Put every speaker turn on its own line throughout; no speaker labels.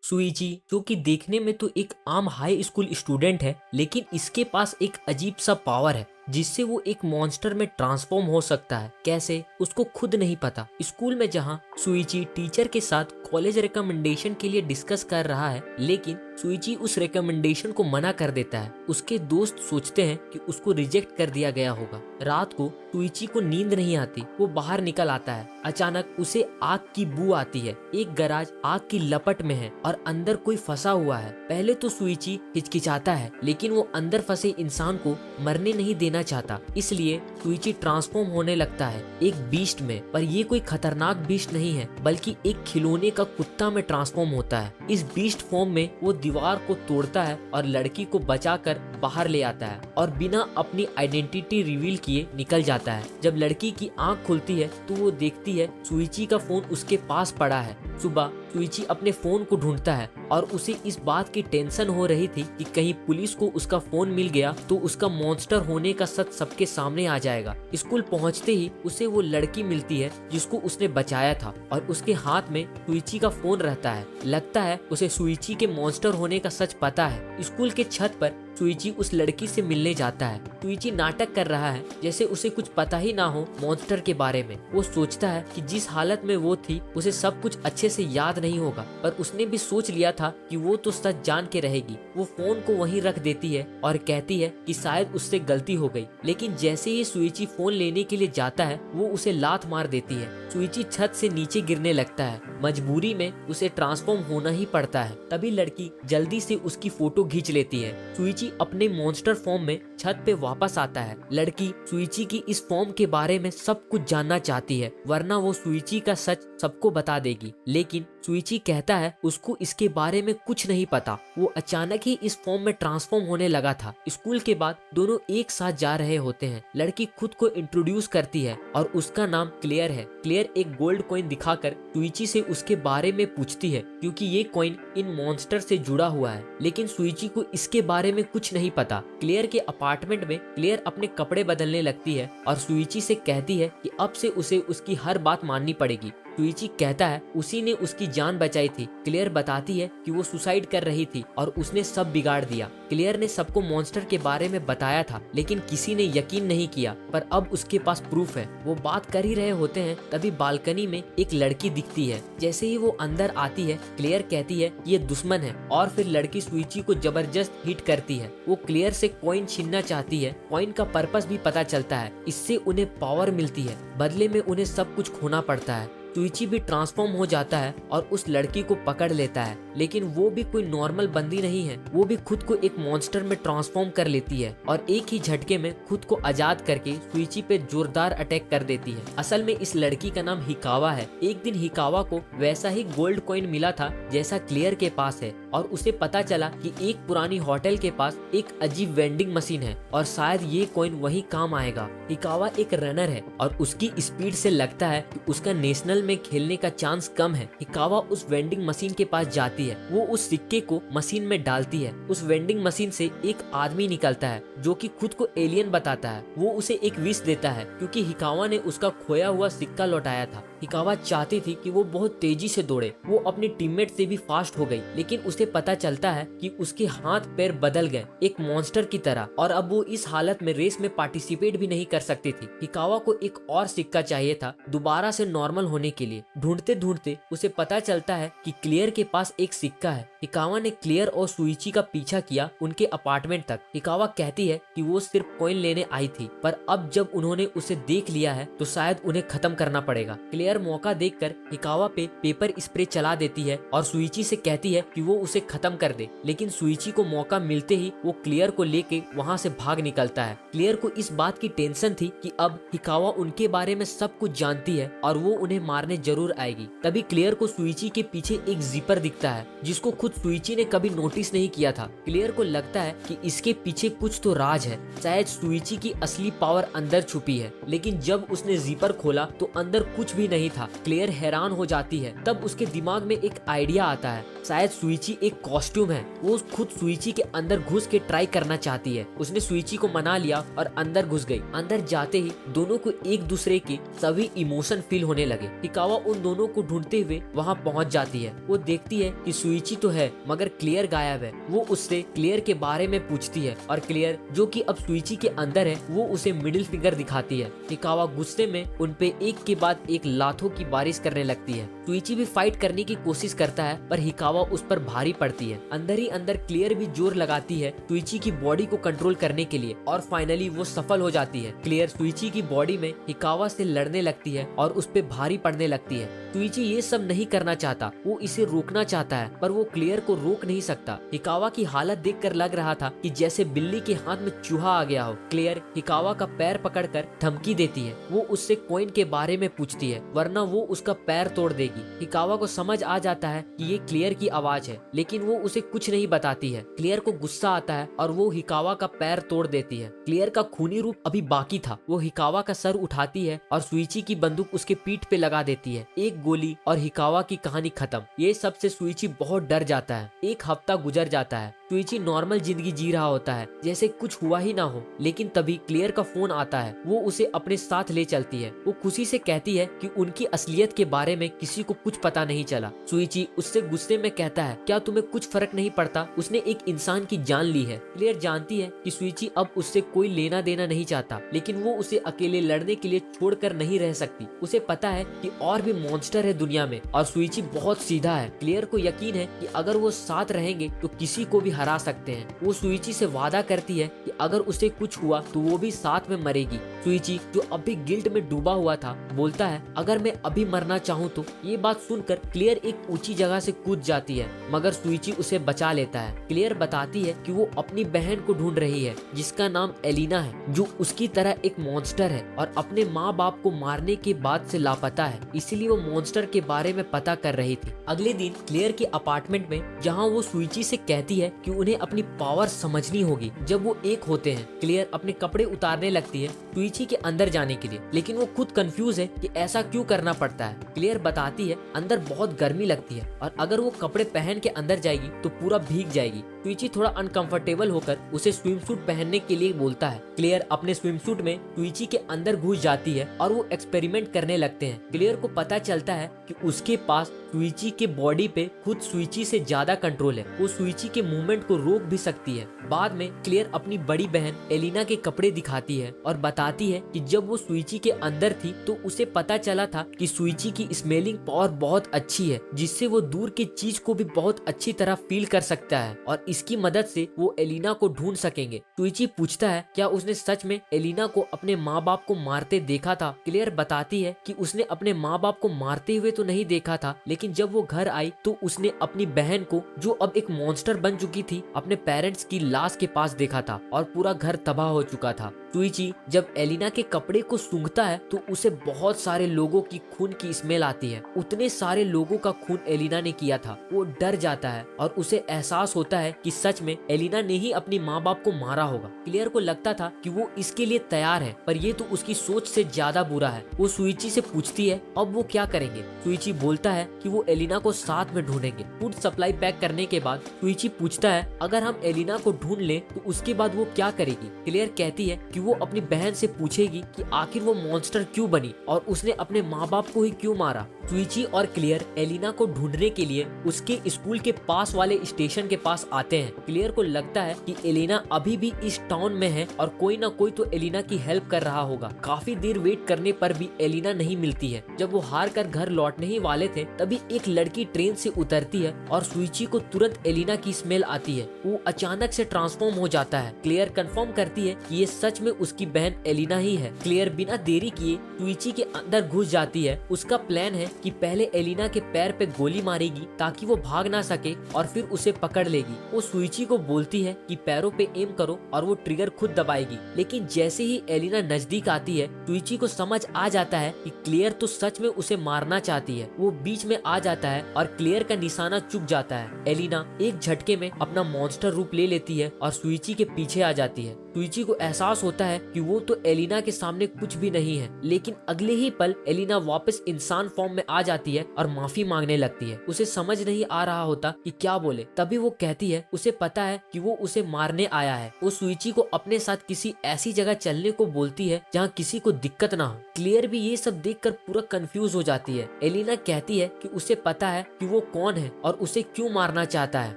सुइची, जो कि देखने में तो एक आम हाई स्कूल स्टूडेंट है, लेकिन इसके पास एक अजीब सा पावर है जिससे वो एक मॉन्स्टर में ट्रांसफॉर्म हो सकता है। कैसे, उसको खुद नहीं पता। स्कूल में जहाँ सुइची टीचर के साथ कॉलेज रिकमेंडेशन के लिए डिस्कस कर रहा है, लेकिन सुइची उस रिकमेंडेशन को मना कर देता है। उसके दोस्त सोचते हैं कि उसको रिजेक्ट कर दिया गया होगा। रात को सुइची को नींद नहीं आती। वो बाहर निकल आता है। अचानक उसे आग की बू आती है। एक गैराज आग की लपट में है और अंदर कोई फंसा हुआ है। पहले तो सुइची हिचकिचाता है, लेकिन वो अंदर फंसे इंसान को मरने नहीं देना चाहता, इसलिए सुइची ट्रांसफॉर्म होने लगता है एक बीस्ट में। पर ये कोई खतरनाक बीस्ट नहीं है, बल्कि एक खिलौने का कुत्ता में ट्रांसफॉर्म होता है। इस बीस्ट फॉर्म में वो दीवार को तोड़ता है और लड़की को बचाकर बाहर ले आता है और बिना अपनी आइडेंटिटी रिवील किए निकल जाता है। जब लड़की की आंख खुलती है तो वो देखती है सुइची का फोन उसके पास पड़ा है। सुबह सुइची अपने फोन को ढूंढता है और उसे इस बात की टेंशन हो रही थी कि कहीं पुलिस को उसका फोन मिल गया तो उसका मॉन्स्टर होने का सच सबके सामने आ जाएगा। स्कूल पहुंचते ही उसे वो लड़की मिलती है जिसको उसने बचाया था और उसके हाथ में सुइची का फोन रहता है। लगता है उसे सुइची के मॉन्स्टर होने का सच पता है। स्कूल के छत पर सुइची उस लड़की से मिलने जाता है। सुइची नाटक कर रहा है जैसे उसे कुछ पता ही ना हो मॉन्स्टर के बारे में। वो सोचता है कि जिस हालत में वो थी उसे सब कुछ अच्छे से याद नहीं होगा, पर उसने भी सोच लिया था कि वो तो सच जान के रहेगी। वो फोन को वहीं रख देती है और कहती है कि शायद उससे गलती हो गई, लेकिन जैसे ही सुइची फोन लेने के लिए जाता है वो उसे लात मार देती है। सुइची छत से नीचे गिरने लगता है। मजबूरी में उसे ट्रांसफॉर्म होना ही पड़ता है। तभी लड़की जल्दी से उसकी फोटो खींच लेती है। सुइची अपने मॉन्स्टर फॉर्म में छत पे वापस आता है। लड़की सुइची की इस फॉर्म के बारे में सब कुछ जानना चाहती है, वरना वो सुइची का सच सबको बता देगी। लेकिन सुइची कहता है उसको इसके बारे में कुछ नहीं पता। वो अचानक ही इस फॉर्म में ट्रांसफॉर्म होने लगा था। स्कूल के बाद दोनों एक साथ जा रहे होते हैं। लड़की खुद को इंट्रोड्यूस करती है और उसका नाम क्लेयर है। क्लेयर एक गोल्ड कॉइन दिखाकर सुइची से उसके बारे में पूछती है, क्योंकि ये कॉइन इन मॉन्स्टर से जुड़ा हुआ है। लेकिन सुइची को इसके बारे में कुछ नहीं पता। क्लेयर के अपार्टमेंट में क्लेयर अपने कपड़े बदलने लगती है और सुइची से कहती है कि अब से उसे उसकी हर बात माननी पड़ेगी। सुइची कहता है उसी ने उसकी जान बचाई थी। क्लेयर बताती है कि वो सुसाइड कर रही थी और उसने सब बिगाड़ दिया। क्लेयर ने सबको मॉन्स्टर के बारे में बताया था, लेकिन किसी ने यकीन नहीं किया, पर अब उसके पास प्रूफ है। वो बात कर ही रहे होते हैं, तभी बालकनी में एक लड़की दिखती है। जैसे ही वो अंदर आती है, क्लेयर कहती है ये दुश्मन है और फिर लड़की सुइची को जबरदस्त हिट करती है। वो क्लेयर से कॉइन छीनना चाहती है। कॉइन का पर्पस भी पता चलता है, इससे उन्हें पावर मिलती है। बदले में उन्हें सब कुछ खोना पड़ता है। सुइची भी ट्रांसफॉर्म हो जाता है और उस लड़की को पकड़ लेता है, लेकिन वो भी कोई नॉर्मल बंदी नहीं है। वो भी खुद को एक मॉन्स्टर में ट्रांसफॉर्म कर लेती है और एक ही झटके में खुद को आजाद करके सुइची पे जोरदार अटैक कर देती है। असल में इस लड़की का नाम हिकावा है। एक दिन हिकावा को वैसा ही गोल्ड कॉइन मिला था जैसा क्लियर के पास है, और उसे पता चला कि एक पुरानी होटल के पास एक अजीब वेंडिंग मशीन है और शायद ये कॉइन वही काम आएगा। हिकावा एक रनर है और उसकी स्पीड से लगता है कि उसका नेशनल में खेलने का चांस कम है। हिकावा उस वेंडिंग मशीन के पास जाती है। वो उस सिक्के को मशीन में डालती है। उस वेंडिंग मशीन से एक आदमी निकलता है जो कि खुद को एलियन बताता है। वो उसे एक विश देता है क्योंकि हिकावा ने उसका खोया हुआ सिक्का लौटाया था। हिकावा चाहती थी कि वो बहुत तेजी से दौड़े। वो अपने टीममेट से भी फास्ट हो गई, लेकिन उसे पता चलता है कि उसके हाथ पैर बदल गए एक मॉन्स्टर की तरह, और अब वो इस हालत में रेस में पार्टिसिपेट भी नहीं कर सकती थी। हिकावा को एक और सिक्का चाहिए था दोबारा से नॉर्मल होने के लिए। ढूंढते ढूंढते उसे पता चलता है कि क्लियर के पास एक सिक्का है। हिकावा ने क्लियर और सुइची का पीछा किया उनके अपार्टमेंट तक। हिकावा कहती है कि वो सिर्फ कॉइन लेने आई थी, पर अब जब उन्होंने उसे देख लिया है तो शायद उन्हें खत्म करना पड़ेगा। क्लियर मौका देखकर हिकावा पे पेपर स्प्रे चला देती है और सुइची से कहती है कि वो उसे खत्म कर दे, लेकिन सुइची को मौका मिलते ही वो क्लियर को लेके वहाँ से भाग निकलता है। क्लियर को इस बात की टेंशन थी कि अब हिकावा उनके बारे में सब कुछ जानती है और वो उन्हें मारने जरूर आएगी। तभी क्लियर को सुइची के पीछे एक जिपर दिखता है जिसको खुद खुद सुइची ने कभी नोटिस नहीं किया था। क्लियर को लगता है कि इसके पीछे कुछ तो राज है, शायद सुइची की असली पावर अंदर छुपी है। लेकिन जब उसने जीपर खोला तो अंदर कुछ भी नहीं था। क्लियर हैरान हो जाती है। तब उसके दिमाग में एक आइडिया आता है, शायद सुइची एक कॉस्ट्यूम है। वो खुद सुइची के अंदर घुस के ट्राई करना चाहती है। उसने सुइची को मना लिया और अंदर घुस गई। अंदर जाते ही दोनों को एक दूसरे के सभी इमोशन फील होने लगे। हिकावा उन दोनों को ढूंढते हुए वहाँ पहुँच जाती है। वो देखती है कि सुइची तो है मगर क्लियर गायब है। वो उससे क्लियर के बारे में पूछती है और क्लियर, जो कि अब सुइची के अंदर है, वो उसे मिडिल फिंगर दिखाती है। हिकावा गुस्से में उन पे एक के बाद एक लातों की बारिश करने लगती है। सुइची भी फाइट करने की कोशिश करता है पर हिकावा उस पर भारी पड़ती है। अंदर ही अंदर क्लियर भी जोर लगाती है सुइची की बॉडी को कंट्रोल करने के लिए और फाइनली वो सफल हो जाती है। क्लियर सुइची की बॉडी में हिकावा से लड़ने लगती है और उस पे भारी पड़ने लगती है। सुइची ये सब नहीं करना चाहता, वो इसे रोकना चाहता है पर वो क्लियर को रोक नहीं सकता। हिकावा की हालत देखकर लग रहा था कि जैसे बिल्ली के हाथ में चूहा आ गया हो। क्लियर हिकावा का पैर पकड़कर धमकी देती है। वो उससे कॉइन के बारे में पूछती है वरना वो उसका पैर तोड़ देगी। हिकावा को समझ आ जाता है कि ये क्लियर की आवाज है, लेकिन वो उसे कुछ नहीं बताती है। क्लियर को गुस्सा आता है और वो हिकावा का पैर तोड़ देती है। क्लियर का खूनी रूप अभी बाकी था। वो हिकावा का सर उठाती है और सुइची की बंदूक उसके पीठ पे लगा देती है। एक गोली और हिकावा की कहानी खत्म। ये सब से सुइची बहुत डर जाता है। एक हफ्ता गुजर जाता है। सुइची नॉर्मल जिंदगी जी रहा होता है जैसे कुछ हुआ ही ना हो। लेकिन तभी क्लियर का फोन आता है। वो उसे अपने साथ ले चलती है। वो खुशी से कहती है कि उनकी असलियत के बारे में किसी को कुछ पता नहीं चला। सुइची उससे गुस्से में कहता है, क्या तुम्हें कुछ फर्क नहीं पड़ता? उसने एक इंसान की जान ली है। क्लियर जानती है कि सुइची अब उससे कोई लेना देना नहीं चाहता, लेकिन वो उसे अकेले लड़ने के लिए छोड़कर नहीं रह सकती। उसे पता है कि और भी मॉन्स्टर है दुनिया में और सुइची बहुत सीधा है। क्लियर को यकीन है कि अगर वो साथ रहेंगे तो किसी को भी हरा सकते हैं। वो सुइची से वादा करती है कि अगर उसे कुछ हुआ तो वो भी साथ में मरेगी। सुइची, जो अभी गिल्ट में डूबा हुआ था, बोलता है, अगर मैं अभी मरना चाहूँ तो। ये बात सुनकर क्लियर एक ऊंची जगह से कूद जाती है मगर सुइची उसे बचा लेता है। क्लियर बताती है कि वो अपनी बहन को ढूंढ रही है जिसका नाम एलिना है, जो उसकी तरह एक मॉन्स्टर है और अपने माँ बाप को मारने के बाद से लापता है। इसीलिए वो मॉन्स्टर के बारे में पता कर रही थी। अगले दिन क्लियर के अपार्टमेंट में, जहाँ वो सुइची से कहती है कि उन्हें अपनी पावर समझनी होगी जब वो एक होते हैं। क्लियर अपने कपड़े उतारने लगती है सुइची के अंदर जाने के लिए, लेकिन वो खुद कंफ्यूज है कि ऐसा क्यों करना पड़ता है। क्लियर बताती है अंदर बहुत गर्मी लगती है और अगर वो कपड़े पहन के अंदर जाएगी तो पूरा भीग जाएगी। सुइची थोड़ा अनकंफर्टेबल होकर उसे स्विमसूट पहनने के लिए बोलता है। क्लियर अपने स्विमसूट में सुइची के अंदर घुस जाती है और वो एक्सपेरिमेंट करने लगते हैं। क्लियर को पता चलता है कि उसके पास सुइची के बॉडी पे खुद सुइची से ज्यादा कंट्रोल है। वो सुइची के मूवमेंट को रोक भी सकती है। बाद में क्लियर अपनी बड़ी बहन एलिना के कपड़े दिखाती है और बताती है कि जब वो सुइची के अंदर थी तो उसे पता चला था कि सुइची की स्मेलिंग पावर बहुत अच्छी है, जिससे वो दूर की चीज को भी बहुत अच्छी तरह फील कर सकता है और इसकी मदद से वो एलिना को ढूंढ सकेंगे। सुइची पूछता है क्या उसने सच में एलिना को अपने माँ बाप को मारते देखा था। क्लियर बताती है कि उसने अपने माँ बाप को मारते हुए तो नहीं देखा था, लेकिन जब वो घर आई तो उसने अपनी बहन को, जो अब एक मॉन्स्टर बन चुकी थी, अपने पेरेंट्स की लाश के पास देखा था और पूरा घर तबाह हो चुका था। सुइची जब एलिना के कपड़े को सूंघता है तो उसे बहुत सारे लोगों की खून की स्मेल आती है। उतने सारे लोगों का खून एलिना ने किया था। वो डर जाता है और उसे एहसास होता है कि सच में एलिना ने ही अपनी माँ बाप को मारा होगा। क्लियर को लगता था कि वो इसके लिए तैयार है, पर ये तो उसकी सोच से ज्यादा बुरा है। वो सुइची से पूछती है अब वो क्या करेंगे। सुइची बोलता है कि वो एलिना को साथ में ढूंढेंगे। फूड सप्लाई पैक करने के बाद सुइची पूछता है अगर हम एलिना को ढूंढ ले तो उसके बाद वो क्या करेगी। क्लियर कहती है कि वो अपनी बहन से पूछेगी कि आखिर वो मॉन्स्टर क्यों बनी और उसने अपने माँ बाप को ही क्यों मारा। सुइची और क्लियर एलिना को ढूंढने के लिए उसके स्कूल के पास वाले स्टेशन के पास आते हैं। क्लियर को लगता है कि एलिना अभी भी इस टाउन में है और कोई ना कोई तो एलिना की हेल्प कर रहा होगा। काफी देर वेट करने पर भी एलिना नहीं मिलती है। जब वो हार कर घर लौटने ही वाले थे तभी एक लड़की ट्रेन से उतरती है और सुइची को तुरंत एलिना की स्मेल आती है। वो अचानक से ट्रांसफॉर्म हो जाता है। क्लियर कंफर्म करती है कि ये सच में उसकी बहन एलिना ही है। क्लियर बिना देरी किए सुइची के अंदर घुस जाती है। उसका प्लान है कि पहले एलिना के पैर पे गोली मारेगी ताकि वो भाग ना सके और फिर उसे पकड़ लेगी। वो सुइची को बोलती है कि पैरों पे एम करो और वो ट्रिगर खुद दबाएगी। लेकिन जैसे ही एलिना नजदीक आती है, सुइची को समझ आ जाता है कि क्लेयर तो सच में उसे मारना चाहती है। वो बीच में आ जाता है और क्लेयर का निशाना चुक जाता है। एलिना एक झटके में अपना मॉन्स्टर रूप ले लेती है और सुइची के पीछे आ जाती है। सुइची को एहसास होता है कि वो तो एलिना के सामने कुछ भी नहीं है, लेकिन अगले ही पल एलिना वापस इंसान फॉर्म में आ जाती है और माफी मांगने लगती है। उसे समझ नहीं आ रहा होता कि क्या बोले। तभी वो कहती है उसे पता है कि वो उसे मारने आया है। वो सुइची को अपने साथ किसी ऐसी जगह चलने को बोलती है जहाँ किसी को दिक्कत ना हो। क्लियर भी ये सब देखकर पूरा कंफ्यूज हो जाती है। एलिना कहती है कि उसे पता है कि वो कौन है और उसे क्यों मारना चाहता है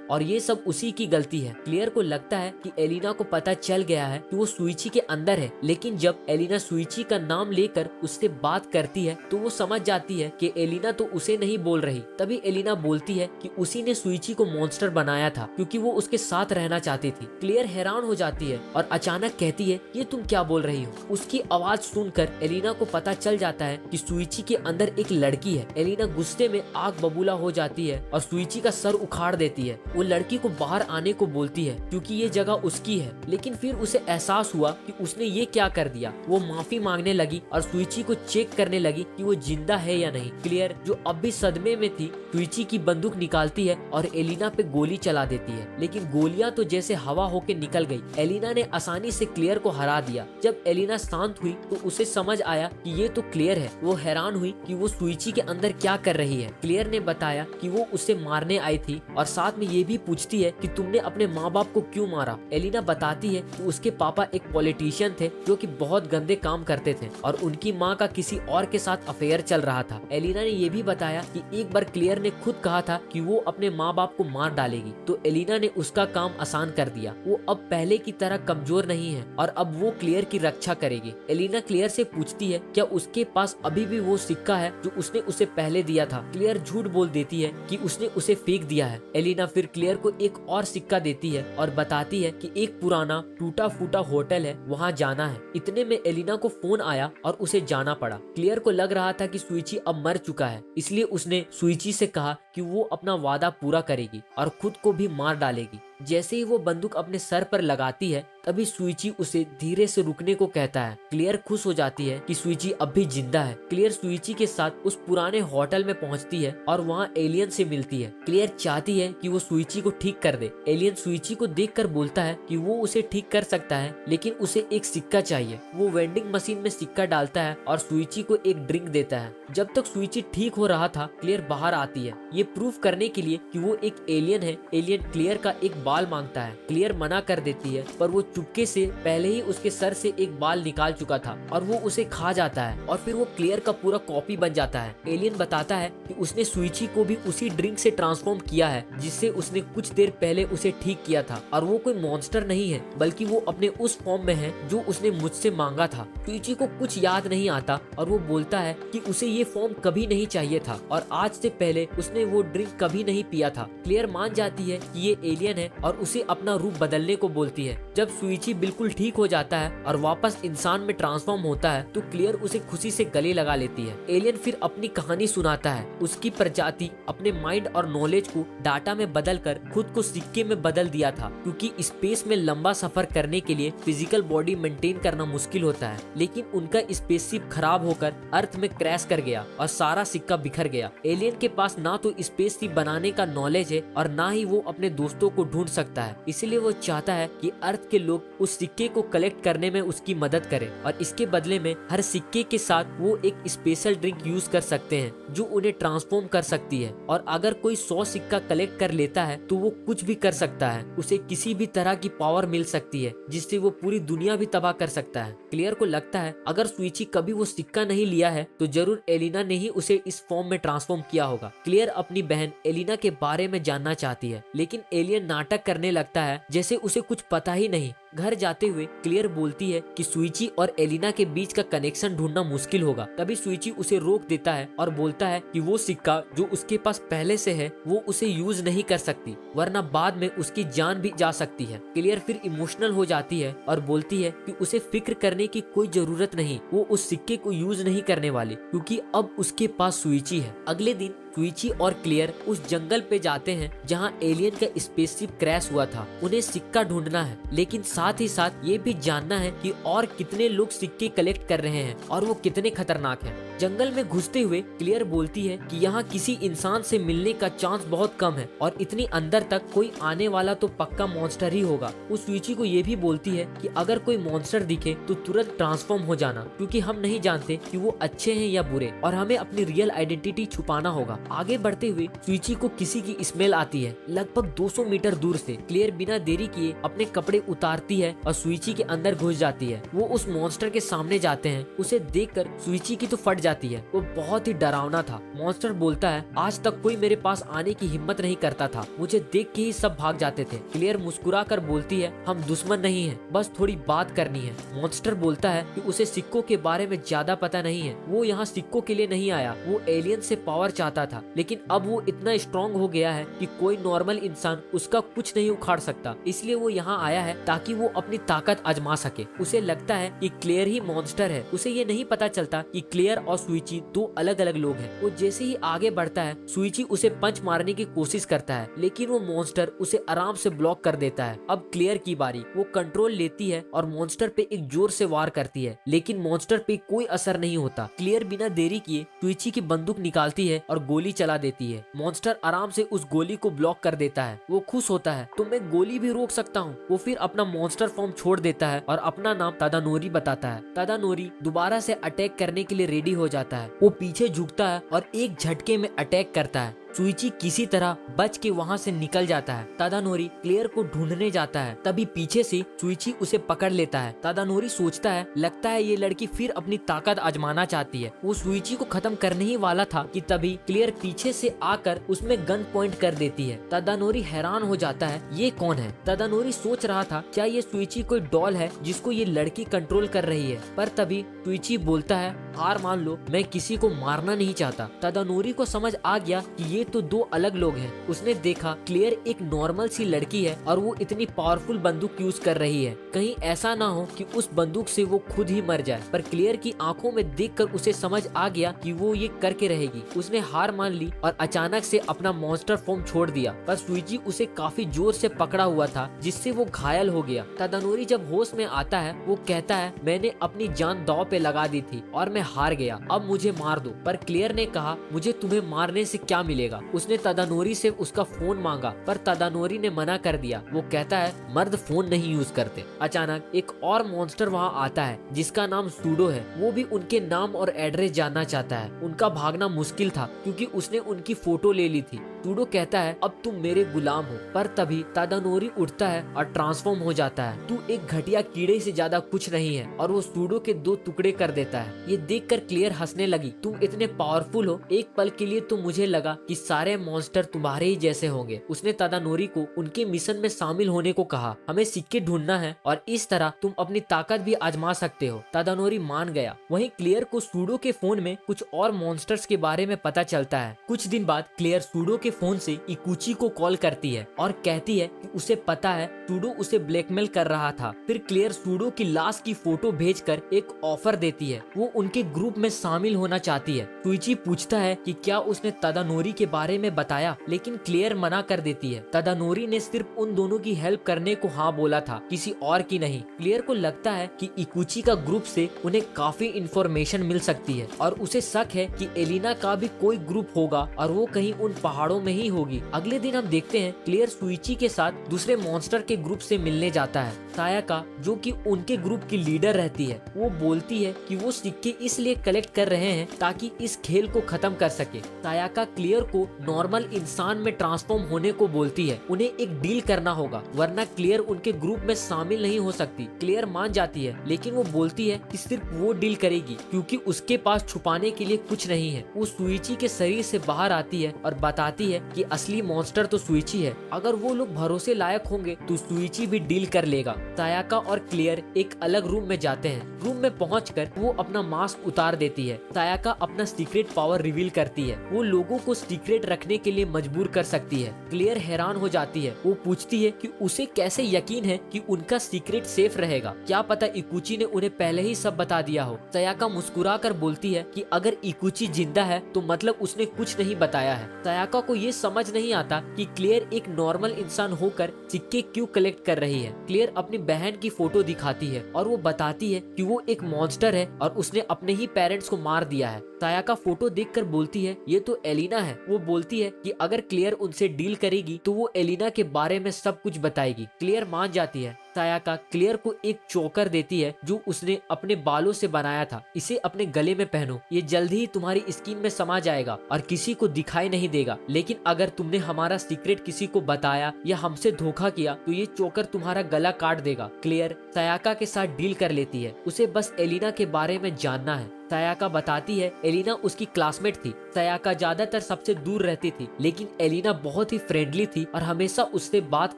और ये सब उसी की गलती है। क्लियर को लगता है कि एलिना को पता चल गया है कि वो सुइची के अंदर है, लेकिन जब एलिना सुइची का नाम लेकर उससे बात करती है तो वो समझ जाती है कि एलिना तो उसे नहीं बोल रही। तभी एलिना बोलती है कि उसी ने सुइची को मॉन्स्टर बनाया था क्योंकि वो उसके साथ रहना चाहती थी। क्लियर हैरान हो जाती है और अचानक कहती है ये तुम क्या बोल रही हो। उसकी आवाज सुनकर एलिना को पता चल जाता है कि सुइची के अंदर एक लड़की है। एलिना गुस्से में आग बबूला हो जाती है और सुइची का सर उखाड़ देती है। वो लड़की को बाहर आने को बोलती है क्योंकि ये जगह उसकी है, लेकिन फिर उसे एहसास हुआ कि उसने ये क्या कर दिया। वो माफी मांगने लगी और सुइची को चेक करने लगी कि वो जिंदा है या नहीं। क्लियर जो अब भी सदमे में थी, सुइची की बंदूक निकालती है और एलिना पे गोली चला देती है, लेकिन गोलियां तो जैसे हवा होके निकल गई। एलिना ने आसानी से क्लियर को हरा दिया। जब एलिना शांत हुई तो उसे समझ आया कि ये तो क्लियर है। वो हैरान हुई कि वो सुइची के अंदर क्या कर रही है। क्लियर ने बताया कि वो उसे मारने आई थी और साथ में ये भी पूछती है कि तुमने अपने माँ बाप को क्यों मारा। एलिना बताती है कि उसके पापा एक पॉलिटिशियन थे जो कि बहुत गंदे काम करते थे और उनकी माँ का किसी और के साथ अफेयर चल रहा था। एलिना ने ये भी बताया कि एक बार क्लियर ने खुद कहा था कि वो अपने माँ बाप को मार डालेगी, तो एलिना ने उसका काम आसान कर दिया। वो अब पहले की तरह कमजोर नहीं है और अब वो क्लियर की रक्षा करेगी। एलिना क्लियर से पूछती है क्या उसके पास अभी भी वो सिक्का है जो उसने उसे पहले दिया था। क्लियर झूठ बोल देती है कि उसने उसे फेंक दिया है। एलिना फिर क्लियर को एक और सिक्का देती है और बताती है कि एक पुराना टूटा फूटा होटल है, वहाँ जाना है। इतने में एलिना को फोन आया और उसे जाना पड़ा। क्लियर को लग रहा था कि सुइची अब मर चुका है, इसलिए उसने सुइची से कहा कि वो अपना वादा पूरा करेगी और खुद को भी मार डालेगी। जैसे ही वो बंदूक अपने सर पर लगाती है तभी सुइची उसे धीरे से रुकने को कहता है। क्लियर खुश हो जाती है कि सुइची अब भी जिंदा है। क्लियर सुइची के साथ उस पुराने होटल में पहुंचती है और वहाँ एलियन से मिलती है। क्लियर चाहती है कि वो सुइची को ठीक कर दे। एलियन सुइची को देखकर बोलता है कि वो उसे ठीक कर सकता है, लेकिन उसे एक सिक्का चाहिए। वो वेंडिंग मशीन में सिक्का डालता है और सुइची को एक ड्रिंक देता है। जब तक सुइची ठीक हो रहा था, क्लियर बाहर आती है ये प्रूफ करने के लिए कि वो एक एलियन है। एलियन क्लियर का एक बाल मांगता है। क्लियर मना कर देती है, पर वो चुपके से पहले ही उसके सर से एक बाल निकाल चुका था और वो उसे खा जाता है और फिर वो क्लियर का पूरा कॉपी बन जाता है। एलियन बताता है कि उसने सुइची को भी उसी ड्रिंक से ट्रांसफॉर्म किया है जिससे उसने कुछ देर पहले उसे ठीक किया था और वो कोई मॉन्स्टर नहीं है, बल्कि वो अपने उस फॉर्म में है जो उसने मुझसे मांगा था। सुइची को कुछ याद नहीं आता और वो बोलता है कि उसे ये फॉर्म कभी नहीं चाहिए था और आज से पहले उसने वो ड्रिंक कभी नहीं पिया था। क्लियर मान जाती है कि ये एलियन है और उसे अपना रूप बदलने को बोलती है। जब सुइची बिल्कुल ठीक हो जाता है और वापस इंसान में ट्रांसफॉर्म होता है तो क्लियर उसे खुशी से गले लगा लेती है। एलियन फिर अपनी कहानी सुनाता है। उसकी प्रजाति अपने माइंड और नॉलेज को डाटा में बदलकर खुद को सिक्के में बदल दिया था, क्योंकि स्पेस में लंबा सफर करने के लिए फिजिकल बॉडी मेंटेन करना मुश्किल होता है। लेकिन उनका स्पेसशिप खराब होकर अर्थ में क्रैश कर गया और सारा सिक्का बिखर गया। एलियन के पास ना तो स्पेसशिप बनाने का नॉलेज है और ना ही वो अपने दोस्तों को ढूंढ सकता है, इसलिए वो चाहता है कि अर्थ के लोग उस सिक्के को कलेक्ट करने में उसकी मदद करें और इसके बदले में हर सिक्के के साथ वो एक स्पेशल ड्रिंक यूज कर सकते हैं जो उन्हें ट्रांसफॉर्म कर सकती है। और अगर कोई 100 सिक्का कलेक्ट कर लेता है तो वो कुछ भी कर सकता है। उसे किसी भी तरह की पावर मिल सकती है जिससे वो पूरी दुनिया भी तबाह कर सकता है। क्लियर को लगता है अगर सुइची कभी वो सिक्का नहीं लिया है तो जरूर एलिना ने ही उसे इस फॉर्म में ट्रांसफॉर्म किया होगा। क्लियर अपनी बहन एलिना के बारे में जानना चाहती है, लेकिन एलियन नाटक करने लगता है जैसे उसे कुछ पता ही नहीं। घर जाते हुए क्लियर बोलती है कि सुइची और एलिना के बीच का कनेक्शन ढूंढना मुश्किल होगा। तभी सुइची उसे रोक देता है और बोलता है कि वो सिक्का जो उसके पास पहले से है वो उसे यूज नहीं कर सकती, वरना बाद में उसकी जान भी जा सकती है। क्लियर फिर इमोशनल हो जाती है और बोलती है कि उसे फिक्र करने की कोई जरूरत नहीं, वो उस सिक्के को यूज नहीं करने वाली क्योंकि अब उसके पास सुइची है। अगले दिन सुइची और क्लियर उस जंगल पे जाते हैं जहां एलियन का स्पेसशिप क्रैश हुआ था। उन्हें सिक्का ढूंढना है, लेकिन साथ ही साथ ये भी जानना है कि और कितने लोग सिक्के कलेक्ट कर रहे हैं और वो कितने खतरनाक हैं। जंगल में घुसते हुए क्लियर बोलती है कि यहाँ किसी इंसान से मिलने का चांस बहुत कम है और इतनी अंदर तक कोई आने वाला तो पक्का मॉन्स्टर ही होगा। वो सुइची को ये भी बोलती है कि अगर कोई मॉन्स्टर दिखे तो तुरंत ट्रांसफॉर्म हो जाना, क्योंकि हम नहीं जानते कि वो अच्छे हैं या बुरे और हमें अपनी रियल आइडेंटिटी छुपाना होगा। आगे बढ़ते हुए सुइची को किसी की स्मेल आती है लगभग 200 मीटर दूर से। क्लियर बिना देरी किए अपने कपड़े उतारती है और सुइची के अंदर घुस जाती है। वो उस मॉन्स्टर के सामने जाते हैं। उसे देखकर सुइची की तो फट जाती है। वो बहुत ही डरावना था। मॉन्स्टर बोलता है, आज तक कोई मेरे पास आने की हिम्मत नहीं करता था, मुझे देख के ही सब भाग जाते थे। क्लियर मुस्कुरा कर बोलती है, हम दुश्मन नहीं है, बस थोड़ी बात करनी है। मॉन्स्टर बोलता है कि उसे सिक्कों के बारे में ज्यादा पता नहीं है, वो यहाँ सिक्कों के लिए नहीं आया, वो एलियन से पावर चाहता था, लेकिन अब वो इतना स्ट्रॉन्ग हो गया है कि कोई नॉर्मल इंसान उसका कुछ नहीं उखाड़ सकता, इसलिए वो यहाँ आया है ताकि वो अपनी ताकत आजमा सके। उसे लगता है कि क्लियर ही मॉन्स्टर है। उसे ये नहीं पता चलता कि क्लियर और सुइची दो अलग अलग लोग हैं। वो जैसे ही आगे बढ़ता है, सुइची उसे पंच मारने की कोशिश करता है, लेकिन वो मॉन्स्टर उसे आराम से ब्लॉक कर देता है। अब क्लियर की बारी। वो कंट्रोल लेती है और मॉन्स्टर पे एक जोर से वार करती है, लेकिन मॉन्स्टर पे कोई असर नहीं होता। क्लियर बिना देरी किए सुइची की बंदूक निकालती है और गोली चला देती है। मॉन्स्टर आराम से उस गोली को ब्लॉक कर देता है। वो खुश होता है, तो मैं गोली भी रोक सकता हूँ। वो फिर अपना मॉन्स्टर फॉर्म छोड़ देता है और अपना नाम तादानोरी बताता है। तादानोरी दोबारा से अटैक करने के लिए रेडी हो जाता है। वो पीछे झुकता है और एक झटके में अटैक करता है। सुइची किसी तरह बच के वहाँ से निकल जाता है। तादानोरी क्लियर को ढूंढने जाता है, तभी पीछे से सुइची उसे पकड़ लेता है। तादानोरी सोचता है, लगता है ये लड़की फिर अपनी ताकत आजमाना चाहती है। वो सुइची को खत्म करने ही वाला था कि तभी क्लियर पीछे से आकर उसमें गन पॉइंट कर देती है। तादानोरी हैरान हो जाता है, ये कौन है? तादानोरी सोच रहा था क्या ये सुइची कोई डॉल है जिसको ये लड़की कंट्रोल कर रही है, पर तभी सुइची बोलता है, हार मान लो, मैं किसी को मारना नहीं चाहता। तादानोरी को समझ आ गया कि ये तो दो अलग लोग हैं। उसने देखा क्लियर एक नॉर्मल सी लड़की है और वो इतनी पावरफुल बंदूक यूज कर रही है, कहीं ऐसा ना हो कि उस बंदूक से वो खुद ही मर जाए। पर क्लियर की आंखों में देखकर उसे समझ आ गया कि वो ये करके रहेगी। उसने हार मान ली और अचानक से अपना मॉन्स्टर फॉर्म छोड़ दिया, पर सुइची उसे काफी जोर से पकड़ा हुआ था, जिससे वो घायल हो गया। तादानोरी जब होश में आता है, वो कहता है, मैंने अपनी जान दांव पे लगा दी थी और मैं हार गया, अब मुझे मार दो। पर क्लियर ने कहा, मुझे तुम्हें मारने से क्या मिलेगा? उसने तादानोरी से उसका फोन मांगा, पर तादानोरी ने मना कर दिया। वो कहता है, मर्द फोन नहीं यूज करते। अचानक एक और मॉन्स्टर वहाँ आता है जिसका नाम सूडो है। वो भी उनके नाम और एड्रेस जानना चाहता है। उनका भागना मुश्किल था क्योंकि उसने उनकी फोटो ले ली थी। सूडो कहता है, अब तुम मेरे गुलाम हो। पर तभी तादानोरी उठता है और ट्रांसफॉर्म हो जाता है। तू एक घटिया कीड़े से ज्यादा कुछ नहीं है, और वो सूडो के 2 टुकड़े कर देता है। ये देखकर क्लियर हंसने लगी, तुम इतने पावरफुल हो, एक पल के लिए तो मुझे लगा कि सारे मॉन्स्टर तुम्हारे ही जैसे होंगे। उसने तादानोरी को उनके मिशन में शामिल होने को कहा। हमें सिक्के ढूंढना है और इस तरह तुम अपनी ताकत भी आजमा सकते हो। तादानोरी मान गया। वहीं क्लियर को सूडो के फोन में कुछ और मॉन्स्टर्स के बारे में पता चलता है। कुछ दिन बाद क्लियर सूडो के फोन से इकुची को कॉल करती है और कहती है कि उसे पता है सूडो उसे ब्लैकमेल कर रहा था। फिर क्लियर सूडो की लाश की फोटो भेजकर एक ऑफर देती है। वो उनके ग्रुप में शामिल होना चाहती है। सुइची पूछता है कि क्या उसने तादानोरी के बारे में बताया, लेकिन क्लियर मना कर देती है। तादानोरी ने सिर्फ उन दोनों की हेल्प करने को हाँ बोला था, किसी और की नहीं। क्लियर को लगता है कि इकुची का ग्रुप से उन्हें काफी इंफॉर्मेशन मिल सकती है और उसे शक है कि एलिना का भी कोई ग्रुप होगा और वो कहीं उन पहाड़ों में ही होगी। अगले दिन हम देखते हैं क्लियर सुइची के साथ दूसरे मॉन्स्टर के ग्रुप से मिलने जाता है। सायाका, जो कि उनके ग्रुप की लीडर रहती है, वो बोलती है कि वो सिक्के इसलिए कलेक्ट कर रहे हैं ताकि इस खेल को खत्म कर सके। सायाका क्लियर को नॉर्मल इंसान में ट्रांसफॉर्म होने को बोलती है। उन्हें एक डील करना होगा, वरना क्लियर उनके ग्रुप में शामिल नहीं हो सकती। क्लियर मान जाती है, लेकिन वो बोलती है कि सिर्फ वो डील करेगी क्योंकि उसके पास छुपाने के लिए कुछ नहीं है। वो सुइची के शरीर से बाहर आती है और बताती कहती है कि असली मॉन्स्टर तो सुइची है, अगर वो लोग भरोसे लायक होंगे तो सुइची भी डील कर लेगा। सायाका और क्लियर एक अलग रूम में जाते हैं। रूम में पहुंचकर वो अपना मास्क उतार देती है। सायाका अपना सीक्रेट पावर रिवील करती है, वो लोगों को सीक्रेट रखने के लिए मजबूर कर सकती है। क्लियर हैरान हो जाती है, वो पूछती है कि उसे कैसे यकीन है कि उनका सीक्रेट सेफ रहेगा, क्या पता इकुची ने उन्हें पहले ही सब बता दिया हो। सायाका मुस्कुरा कर बोलती है कि अगर इकुची जिंदा है तो मतलब उसने कुछ नहीं बताया है। सायाका को ये समझ नहीं आता कि क्लियर एक नॉर्मल इंसान होकर सिक्के क्यों कलेक्ट कर रही है। क्लियर अपनी बहन की फोटो दिखाती है और वो बताती है कि वो एक मॉन्स्टर है और उसने अपने ही पेरेंट्स को मार दिया है। सायाका फोटो देखकर बोलती है ये तो एलिना है। वो बोलती है कि अगर क्लियर उनसे डील करेगी तो वो एलिना के बारे में सब कुछ बताएगी। क्लियर मान जाती है। सायाका क्लियर को एक चोकर देती है जो उसने अपने बालों से बनाया था, इसे अपने गले में पहनो, ये जल्द ही तुम्हारी स्किन में समा जाएगा और किसी को दिखाई नहीं देगा, लेकिन अगर तुमने हमारा सीक्रेट किसी को बताया या हमसे धोखा किया तो ये चोकर तुम्हारा गला काट देगा। क्लियर सायाका के साथ डील कर लेती है, उसे बस एलिना के बारे में जानना है। सायाका बताती है एलिना उसकी क्लासमेट थी। सायाका ज्यादातर सबसे दूर रहती थी, लेकिन एलिना बहुत ही फ्रेंडली थी और हमेशा उससे बात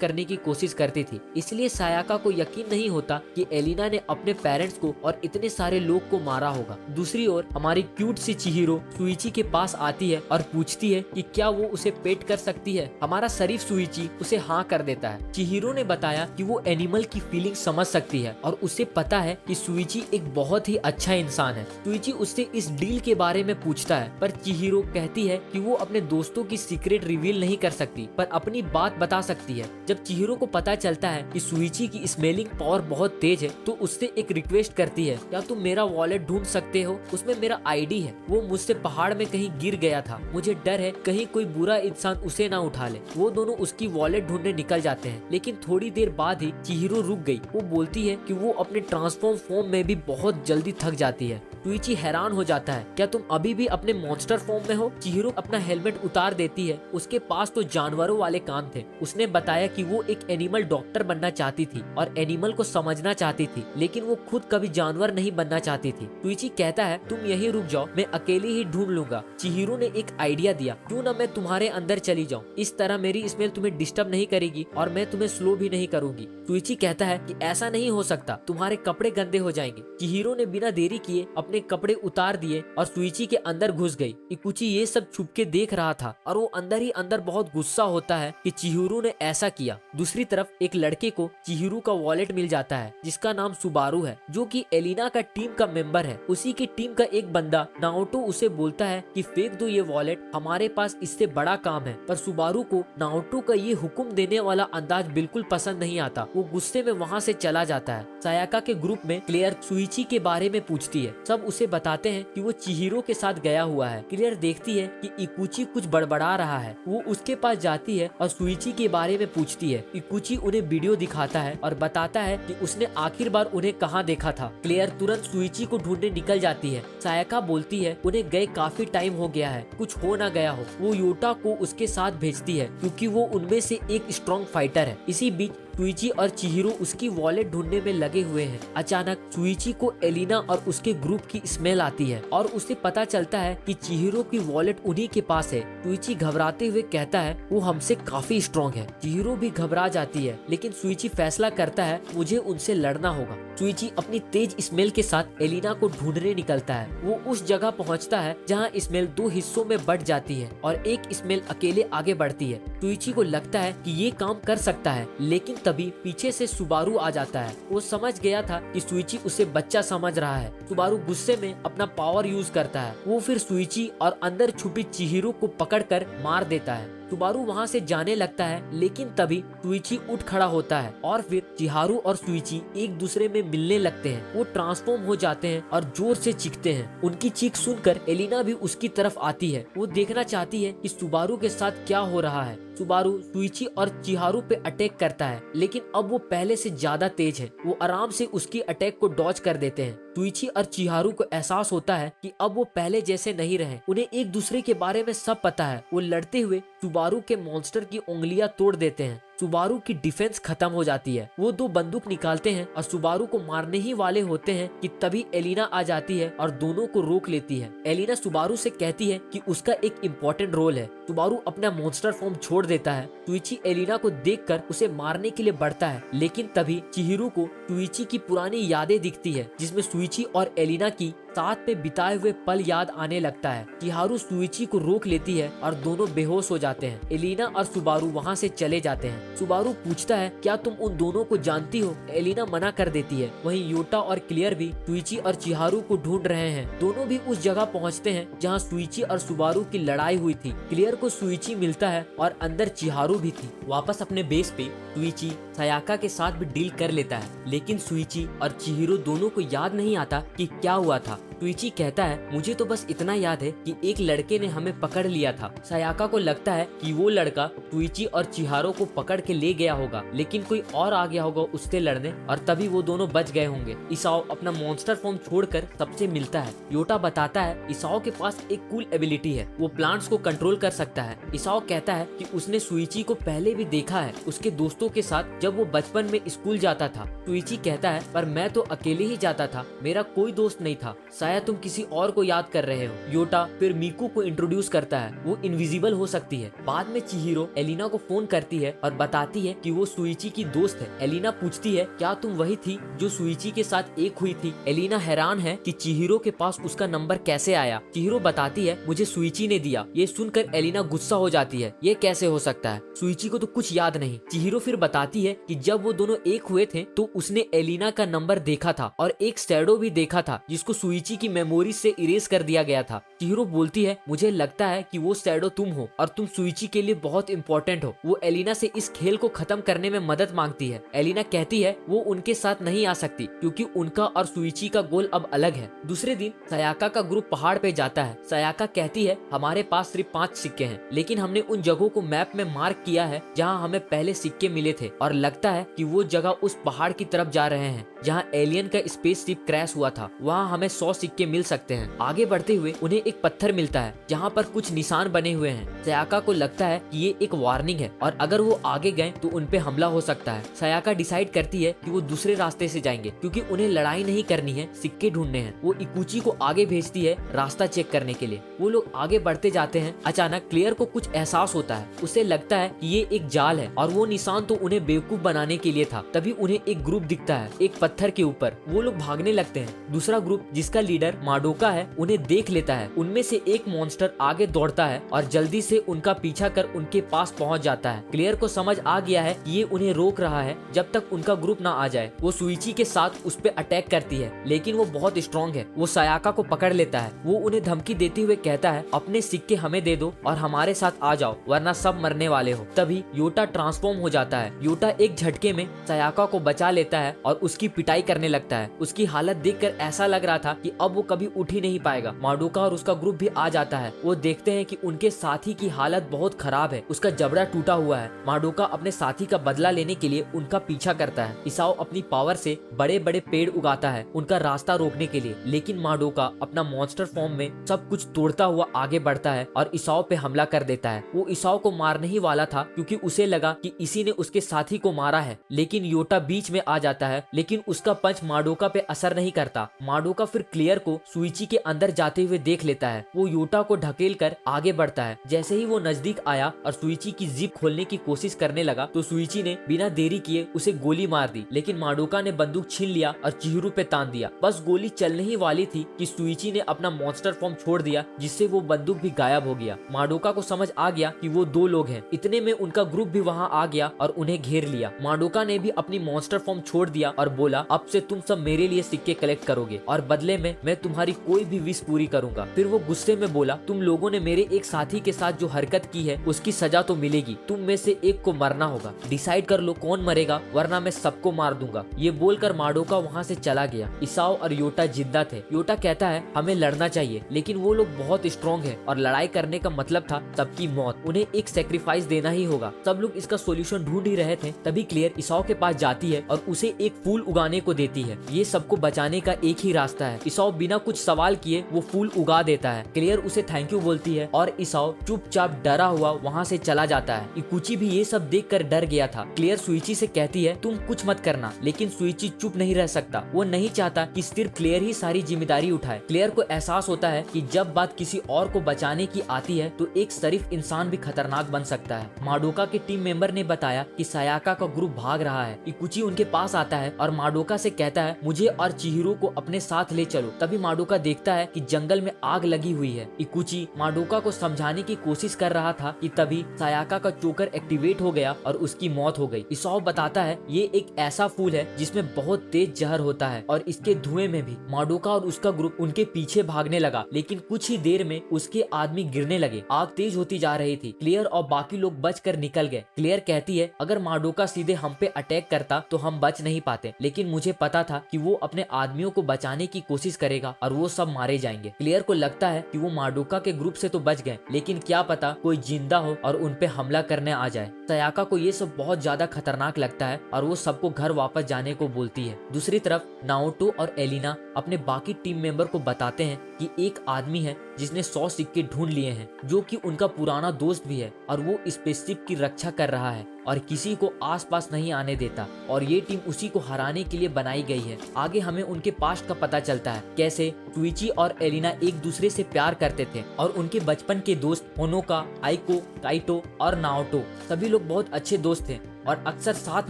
करने की कोशिश करती थी, इसलिए सायाका को यकीन नहीं होता कि एलिना ने अपने पेरेंट्स को और इतने सारे लोग को मारा होगा। दूसरी ओर हमारी क्यूट सी चिहिरो सुइची के पास आती है और पूछती है कि क्या वो उसे पेट कर सकती है। हमारा शरीफ सुइची उसे हाँ कर देता है। चिहिरो ने बताया कि वो एनिमल की फीलिंग समझ सकती है और उसे पता है कि सुइची एक बहुत ही अच्छा इंसान है। सुइची उससे इस डील के बारे में पूछता है, पर चिहिरो कहती है कि वो अपने दोस्तों की सीक्रेट रिवील नहीं कर सकती, पर अपनी बात बता सकती है। जब चिहिरो को पता चलता है कि सुइची की स्मेलिंग पावर बहुत तेज है तो उससे एक रिक्वेस्ट करती है, क्या तुम मेरा वॉलेट ढूंढ सकते हो, उसमें मेरा आईडी है, वो मुझसे पहाड़ में कहीं गिर गया था, मुझे डर है कहीं कोई बुरा इंसान उसे ना उठा ले। वो दोनों उसकी वॉलेट ढूंढने निकल जाते हैं, लेकिन थोड़ी देर बाद ही चिहिरो रुक गई। वो बोलती है कि वो अपने ट्रांसफॉर्म फॉर्म में भी बहुत जल्दी थक जाती है। सुइची हैरान हो जाता है, क्या तुम अभी भी अपने मॉन्स्टर फॉर्म में हो? चिहिरो अपना हेलमेट उतार देती है, उसके पास तो जानवरों वाले कान थे। उसने बताया कि वो एक एनिमल डॉक्टर बनना चाहती थी और एनिमल को समझना चाहती थी, लेकिन वो खुद कभी जानवर नहीं बनना चाहती थी। सुइची कहता है तुम यहीं रुक जाओ, मैं अकेली ही ढूंढ लूंगा। चिहिरो ने एक आइडिया दिया, क्यों ना मैं तुम्हारे अंदर चली जाऊं, इस तरह मेरी स्मेल तुम्हें डिस्टर्ब नहीं करेगी और मैं तुम्हें स्लो भी नहीं करूंगी। सुइची कहता है कि ऐसा नहीं हो सकता, तुम्हारे कपड़े गंदे हो जाएंगे। चिहिरो ने बिना देरी किए अपने कपड़े उतार दिए और सुइची के अंदर घुस गई। इकुची ये सब छुप के देख रहा था और वो अंदर ही अंदर बहुत गुस्सा होता है कि चिहिरो ने ऐसा किया। दूसरी तरफ एक लड़के को चिहिरो का वॉलेट मिल जाता है जिसका नाम सुबारू है, जो कि एलिना का टीम का मेंबर है। उसी की टीम का एक बंदा नाओटो उसे बोलता है कि फेंक दो ये वॉलेट, हमारे पास इससे बड़ा काम है, पर सुबारू को नाओटो का ये हुक्म देने वाला अंदाज बिल्कुल पसंद नहीं आता। वो गुस्से में वहाँ से चला जाता है। सायाका के ग्रुप में क्लियर सुइची के बारे में पूछती है, सब उसे बताते हैं कि वो चिहिरो के साथ गया हुआ है। क्लियर देखती है कि इकुची कुछ बड़बड़ा रहा है, वो उसके पास जाती है और सुइची के बारे में पूछती है। इकुची उन्हें वीडियो दिखाता है और बताता है कि उसने आखिर बार उन्हें कहाँ देखा था। क्लियर तुरंत सुइची को ढूंढने निकल जाती है। सायाका बोलती है उन्हें गए काफी टाइम हो गया है, कुछ हो ना गया हो। वो योटा को उसके साथ भेजती है क्योंकि वो उनमें से एक स्ट्रॉन्ग फाइटर है। इसी बीच सुइची और चिहिरो उसकी वॉलेट ढूंढने में लगे हुए हैं। अचानक सुइची को एलिना और उसके ग्रुप की स्मेल आती है और उसे पता चलता है कि चिहिरो की वॉलेट उन्हीं के पास है। सुइची घबराते हुए कहता है वो हमसे काफी स्ट्रॉन्ग है। चिहिरो भी घबरा जाती है, लेकिन सुइची फैसला करता है मुझे उनसे लड़ना होगा। सुइची अपनी तेज स्मेल के साथ एलिना को ढूंढने निकलता है। वो उस जगह पहुंचता है जहां स्मेल दो हिस्सों में बट जाती है और एक स्मेल अकेले आगे बढ़ती है। सुइची को लगता है कि ये काम कर सकता है, लेकिन तभी पीछे से सुबारू आ जाता है। वो समझ गया था कि सुइची उसे बच्चा समझ रहा है। सुबारू गुस्से में अपना पावर यूज करता है। वो फिर सुइची और अंदर छुपी चिहिरो को पकड़कर मार देता है। सुबारू वहाँ से जाने लगता है, लेकिन तभी सुइची उठ खड़ा होता है और फिर चिहारू और सुइची एक दूसरे में मिलने लगते हैं। वो ट्रांसफॉर्म हो जाते हैं और जोर से चीखते हैं। उनकी चीख सुनकर एलिना भी उसकी तरफ आती है। वो देखना चाहती है कि सुबारू के साथ क्या हो रहा है। सुबारू सुइची और चिहारू पे अटैक करता है, लेकिन अब वो पहले से ज्यादा तेज है। वो आराम से उसकी अटैक को डॉज कर देते हैं। सुइची और चिहारू को एहसास होता है कि अब वो पहले जैसे नहीं रहे। उन्हें एक दूसरे के बारे में सब पता है। वो लड़ते हुए सुबारू के मॉन्स्टर की उंगलियां तोड़ देते हैं। सुबारू की डिफेंस खत्म हो जाती है। वो दो बंदूक निकालते हैं और सुबारू को मारने ही वाले होते हैं कि तभी एलिना आ जाती है और दोनों को रोक लेती है। एलिना सुबारू से कहती है कि उसका एक इम्पोर्टेंट रोल है। सुबारू अपना मॉन्स्टर फॉर्म छोड़ देता है। शुइची एलिना को देखकर उसे मारने के लिए बढ़ता है, लेकिन तभी चिहिरो को शुइची की पुरानी यादें दिखती है, जिसमें शुइची और एलिना की साथ में बिताए हुए पल याद आने लगता है। चिहारू शुइची को रोक लेती है और दोनों बेहोश हो जाते हैं। एलिना और सुबारू वहाँ से चले जाते हैं। सुबारू पूछता है, क्या तुम उन दोनों को जानती हो? एलिना मना कर देती है। वहीं योटा और क्लियर भी शुइची और चिहारू को ढूंढ रहे हैं। दोनों भी उस जगह पहुँचते हैं जहाँ शुइची और सुबारू की लड़ाई हुई थी। क्लियर को शुइची मिलता है और अंदर चिहारू भी थी। वापस अपने बेस पे शुइची सायाका के साथ भी डील कर लेता है, लेकिन शुइची और चिहिरो दोनों को याद नहीं आता कि क्या हुआ था। शुइची कहता है, मुझे तो बस इतना याद है कि एक लड़के ने हमें पकड़ लिया था। सायाका को लगता है कि वो लड़का शुइची और चिहारो को पकड़ के ले गया होगा, लेकिन कोई और आ गया होगा उससे लड़ने और तभी वो दोनों बच गए होंगे। इसाओ अपना मॉन्स्टर फॉर्म छोड़कर सबसे मिलता है। योटा बताता है इसाओ के पास एक कूल एबिलिटी है, वो प्लांट्स को कंट्रोल कर सकता है। इसाओ कहता है कि उसने शुइची को पहले भी देखा है उसके दोस्तों के साथ जब वो बचपन में स्कूल जाता था। शुइची कहता है, पर मैं तो अकेले ही जाता था, मेरा कोई दोस्त नहीं था, शायद तुम किसी और को याद कर रहे हो। योटा फिर मीकू को इंट्रोड्यूस करता है, वो इनविजिबल हो सकती है। बाद में चिहिरो एलिना को फोन करती है और बताती है कि वो शुइची की दोस्त है। एलिना पूछती है, क्या तुम वही थी जो शुइची के साथ एक हुई थी? एलिना हैरान है कि चिहिरो के पास उसका नंबर कैसे आया। चिहिरो बताती है, मुझे शुइची ने दिया। ये सुनकर एलिना गुस्सा हो जाती है, ये कैसे हो सकता है, शुइची को तो कुछ याद नहीं। चिहिरो फिर बताती है कि जब वो दोनों एक हुए थे तो उसने एलिना का नंबर देखा था और एक शैडो भी देखा था जिसको शुइची की मेमोरी से इरेज कर दिया गया था। चिहिरो बोलती है, मुझे लगता है कि वो शैडो तुम हो और तुम शुइची के लिए बहुत इंपॉर्टेंट हो। वो एलिना से इस खेल को खत्म करने में मदद मांगती है। एलिना कहती है वो उनके साथ नहीं आ सकती क्योंकि उनका और शुइची का गोल अब अलग है। दूसरे दिन सायाका का ग्रुप पहाड़ पे जाता है। सायाका कहती है, हमारे पास सिर्फ 5 सिक्के हैं, लेकिन हमने उन जगहों को मैप में मार्क किया है जहाँ हमें पहले सिक्के मिले थे और लगता है कि वो जगह उस पहाड़ की तरफ जा रहे हैं जहाँ एलियन का स्पेसशिप क्रैश हुआ था। वहाँ हमें 100 सिक्के मिल सकते हैं। आगे बढ़ते हुए उन्हें एक पत्थर मिलता है जहाँ पर कुछ निशान बने हुए हैं। सयाका को लगता है कि ये एक वार्निंग है और अगर वो आगे गए तो उन पे हमला हो सकता है। सयाका डिसाइड करती है कि वो दूसरे रास्ते से जाएंगे क्योंकि उन्हें लड़ाई नहीं करनी है, सिक्के ढूंढने हैं। वो इकुची को आगे भेजती है रास्ता चेक करने के लिए। वो लोग आगे बढ़ते जाते हैं। अचानक क्लियर को कुछ एहसास होता है। उसे लगता है कि ये एक जाल है और वो निशान तो उन्हें बेवकूफ बनाने के लिए था। तभी उन्हें एक ग्रुप दिखता है एक पत्थर के ऊपर। वो लोग भागने लगते हैं। दूसरा ग्रुप जिसका लीडर माडोका है उन्हें देख लेता है। उनमें से एक मॉन्स्टर आगे दौड़ता है और जल्दी से उनका पीछा कर उनके पास पहुंच जाता है। क्लियर को समझ आ गया है कि ये उन्हें रोक रहा है जब तक उनका ग्रुप ना आ जाए। वो शुइची के साथ उस पे अटैक करती है, लेकिन वो बहुत स्ट्रॉन्ग है। वो सायाका को पकड़ लेता है। वो उन्हें धमकी देते हुए कहता है, अपने सिक्के हमें दे दो और हमारे साथ आ जाओ वरना सब मरने वाले हो। तभी योटा ट्रांसफॉर्म हो जाता है। योटा एक झटके में सायाका को बचा लेता है और उसकी पिटाई करने लगता है। उसकी हालत देखकर ऐसा लग रहा था कि अब वो कभी उठ ही नहीं पाएगा। माडोका और उसका ग्रुप भी आ जाता है। वो देखते हैं कि उनके साथी की हालत बहुत खराब है, उसका जबड़ा टूटा हुआ है। माडोका अपने साथी का बदला लेने के लिए उनका पीछा करता है। इसाओ अपनी पावर से बड़े बड़े पेड़ उगाता है उनका रास्ता रोकने के लिए, लेकिन माडोका अपना मॉन्स्टर फॉर्म में सब कुछ तोड़ता हुआ आगे बढ़ता है और इसाओ पे हमला कर देता है। वो इसाओ को मारने ही वाला था क्योंकि उसे लगा कि इसी ने उसके साथी को मारा है, लेकिन योटा बीच में आ जाता है। लेकिन उसका पंच माडोका पे असर नहीं करता। माडोका फिर क्लियर को शुइची के अंदर जाते हुए देख लेता है। वो योटा को ढकेल कर आगे बढ़ता है। जैसे ही वो नजदीक आया और शुइची की जिप खोलने की कोशिश करने लगा तो शुइची ने बिना देरी किए उसे गोली मार दी, लेकिन माडोका ने बंदूक छीन लिया और चिहिरो पे तान दिया। बस गोली चलने ही वाली थी कि शुइची ने अपना मॉन्स्टर फॉर्म छोड़ दिया, जिससे वो बंदूक भी गायब हो गया। माडोका को समझ आ गया कि वो 2 लोग हैं। इतने में उनका ग्रुप भी वहाँ आ गया और उन्हें घेर लिया। माडोका ने भी अपनी मॉन्स्टर फॉर्म छोड़ दिया और बोला, अब से तुम सब मेरे लिए सिक्के कलेक्ट करोगे और बदले में मैं तुम्हारी कोई भी विश पूरी करूंगा। फिर वो गुस्से में बोला, तुम लोगों ने मेरे एक साथी के साथ जो हरकत की है उसकी सजा तो मिलेगी। तुम में से एक को मरना होगा। डिसाइड कर लो कौन मरेगा वरना मैं सबको मार दूंगा। ये बोलकर माडोका वहाँ से चला गया। इसाओ और योटा जिंदा थे। योटा कहता है, हमें लड़ना चाहिए, लेकिन वो लोग बहुत स्ट्रॉन्ग है और लड़ाई करने का मतलब था सबकी मौत। उन्हें एक सेक्रीफाइस देना ही होगा। सब लोग इसका सोल्यूशन ढूंढ ही रहे थे। तभी क्लियर इसाओ के पास जाती है और उसे एक फूल उगाने उगाने को देती है। ये सबको बचाने का एक ही रास्ता है। इसाओ बिना कुछ सवाल किए वो फूल उगा देता है। क्लेयर उसे थैंक यू बोलती है और इसाओ चुपचाप डरा हुआ वहाँ से चला जाता है। इकुची भी ये सब देखकर डर गया था। क्लेयर सुइची से कहती है तुम कुछ मत करना, लेकिन सुइची चुप नहीं रह सकता। वो नहीं चाहता कि सिर्फ क्लेयर ही सारी जिम्मेदारी उठाए। क्लेयर को एहसास होता है कि जब बात किसी और को बचाने की आती है तो एक शरीफ इंसान भी खतरनाक बन सकता है। माडोका के टीम मेंबर ने बताया कि सायाका का ग्रुप भाग रहा है। इकुची उनके पास आता है और माडोका से कहता है मुझे और चिहिरो को अपने साथ ले चलो। तभी माडोका देखता है कि जंगल में आग लगी हुई है। इकुची माडोका को समझाने की कोशिश कर रहा था कि तभी सायाका का चोकर एक्टिवेट हो गया और उसकी मौत हो गई। इसाओ बताता है ये एक ऐसा फूल है जिसमें बहुत तेज जहर होता है और इसके धुएं में भी। माडोका और उसका ग्रुप उनके पीछे भागने लगा, लेकिन कुछ ही देर में उसके आदमी गिरने लगे। आग तेज होती जा रही थी। क्लियर और बाकी लोग बचकर निकल गए। क्लियर कहती है अगर माडोका सीधे हम पे अटैक करता तो हम बच नहीं पाते, लेकिन मुझे पता था कि वो अपने आदमियों को बचाने की कोशिश करेगा और वो सब मारे जाएंगे। क्लियर को लगता है कि वो माडोका के ग्रुप से तो बच गए, लेकिन क्या पता कोई जिंदा हो और उन पे हमला करने आ जाए। सायाका को ये सब बहुत ज्यादा खतरनाक लगता है और वो सबको घर वापस जाने को बोलती है। दूसरी तरफ नाओटो और एलिना अपने बाकी टीम मेंबर को बताते हैं कि एक आदमी है जिसने 100 सिक्के ढूंढ लिए हैं, जो कि उनका पुराना दोस्त भी है और वो स्पेसशिप की रक्षा कर रहा है और किसी को आसपास नहीं आने देता और ये टीम उसी को हराने के लिए बनाई गई है। आगे हमें उनके पास्ट का पता चलता है, कैसे सुइची और एलिना एक दूसरे से प्यार करते थे और उनके बचपन के दोस्त होनोका, आइको, काइटो और नाओटो सभी लोग बहुत अच्छे दोस्त थे और अक्सर साथ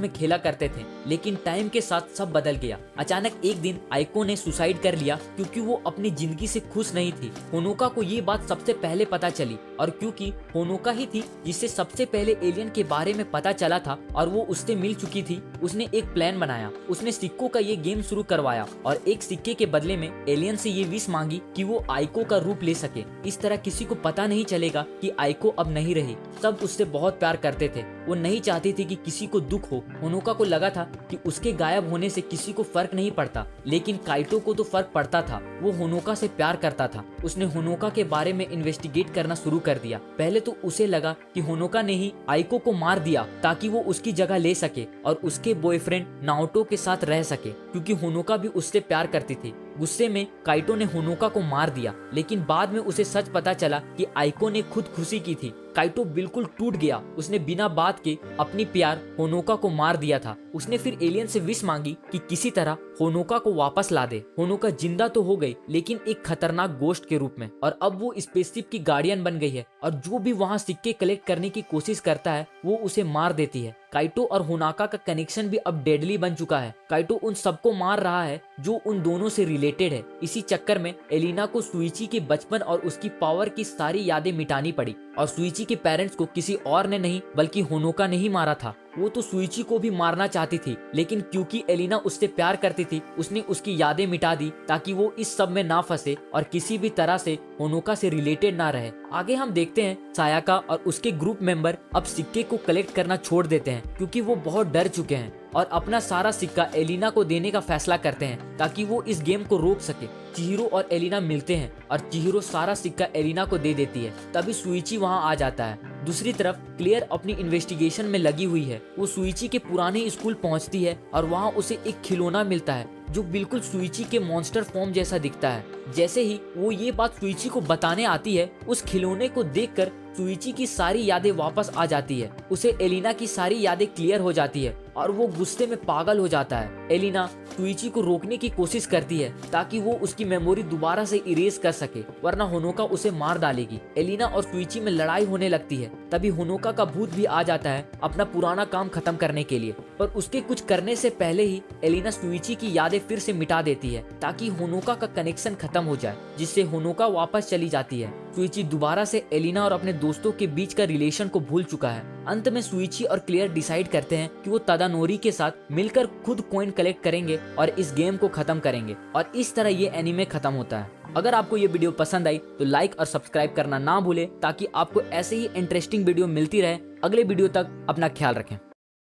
में खेला करते थे। लेकिन टाइम के साथ सब बदल गया। अचानक एक दिन आइको ने सुसाइड कर लिया क्योंकि वो अपनी जिंदगी से खुश नहीं थी। होनोका को ये बात सबसे पहले पता चली और क्योंकि होनोका ही थी जिससे सबसे पहले एलियन के बारे में पता चला था और वो उससे मिल चुकी थी, उसने एक प्लान बनाया। उसने सिक्कों का ये गेम शुरू करवाया और एक सिक्के के बदले में एलियन से ये विश मांगी कि वो आइको का रूप ले सके। इस तरह किसी को पता नहीं चलेगा कि आइको अब नहीं रही। सब उससे बहुत प्यार करते थे। वो नहीं चाहती थी कि किसी को दुख हो। होनोका को लगा था कि उसके गायब होने से किसी को फर्क नहीं पड़ता, लेकिन काइटो को तो फर्क पड़ता था। वो होनोका से प्यार करता था। उसने होनोका के बारे में इन्वेस्टिगेट करना शुरू कर दिया। पहले तो उसे लगा कि होनोका ने ही आइको को मार दिया ताकि वो उसकी जगह ले सके और उसके बॉयफ्रेंड नाओटो के साथ रह सके, क्योंकि होनोका भी उससे प्यार करती थी। गुस्से में काइटो ने होनोका को मार दिया, लेकिन बाद में उसे सच पता चला कि आइको ने खुद खुशी की थी। काइटो बिल्कुल टूट गया। उसने बिना बात के अपनी प्यार होनोका को मार दिया था। उसने फिर एलियन से विश मांगी कि किसी तरह होनोका को वापस ला दे। होनोका जिंदा तो हो गई, लेकिन एक खतरनाक गोश्त के रूप में, और अब वो स्पेसशिप की गार्डियन बन गई है और जो भी वहाँ सिक्के कलेक्ट करने की कोशिश करता है वो उसे मार देती है। काइटो और होनोका का कनेक्शन भी अब डेडली बन चुका है। काइटो उन सबको मार रहा है जो उन दोनों से रिलेटेड है। इसी चक्कर में एलिना को सुइची के बचपन और उसकी पावर की सारी यादें मिटानी पड़ी और सुइची के पेरेंट्स को किसी और ने नहीं बल्कि होनोका ने ही मारा था। वो तो सुइची को भी मारना चाहती थी, लेकिन क्योंकि एलिना उससे प्यार करती थी उसने उसकी यादें मिटा दी ताकि वो इस सब में ना फंसे और किसी भी तरह से होनोका से रिलेटेड ना रहे। आगे हम देखते हैं सायाका और उसके ग्रुप मेंबर अब सिक्के को कलेक्ट करना छोड़ देते हैं क्योंकि वो बहुत डर चुके हैं और अपना सारा सिक्का एलिना को देने का फैसला करते हैं ताकि वो इस गेम को रोक सके। चिहिरो और एलिना मिलते हैं और चिहिरो सारा सिक्का एलिना को दे देती है। तभी सुइची वहां आ जाता है। दूसरी तरफ क्लियर अपनी इन्वेस्टिगेशन में लगी हुई है। वो सुइची के पुराने स्कूल पहुंचती है और वहां उसे एक खिलौना मिलता है जो बिल्कुल सुइची के मॉन्स्टर फॉर्म जैसा दिखता है। जैसे ही वो ये बात सुइची को बताने आती है, उस खिलौने को देखकर सुइची की सारी यादें वापस आ जाती है। उसे एलिना की सारी यादें क्लियर हो जाती है और वो गुस्से में पागल हो जाता है। एलिना सुइची को रोकने की कोशिश करती है ताकि वो उसकी मेमोरी दोबारा से इरेज कर सके, वरना होनोका उसे मार डालेगी। एलिना और सुइची में लड़ाई होने लगती है। तभी होनोका का भूत भी आ जाता है अपना पुराना काम खत्म करने के लिए, पर उसके कुछ करने से पहले ही एलिना सुइची की यादें फिर से मिटा देती है ताकि होनोका का कनेक्शन खत्म हो जाए, जिससे होनोका वापस चली जाती है। सुइची दोबारा से एलिना और अपने दोस्तों के बीच का रिलेशन को भूल चुका है। अंत में सुइची और क्लियर डिसाइड करते हैं कि वो तादानोरी के साथ मिलकर खुद कॉइन कलेक्ट करेंगे और इस गेम को खत्म करेंगे, और इस तरह ये एनीमे खत्म होता है। अगर आपको ये वीडियो पसंद आई तो लाइक और सब्सक्राइब करना ना भूले ताकि आपको ऐसे ही इंटरेस्टिंग वीडियो मिलती रहे। अगले वीडियो तक अपना ख्याल रखें।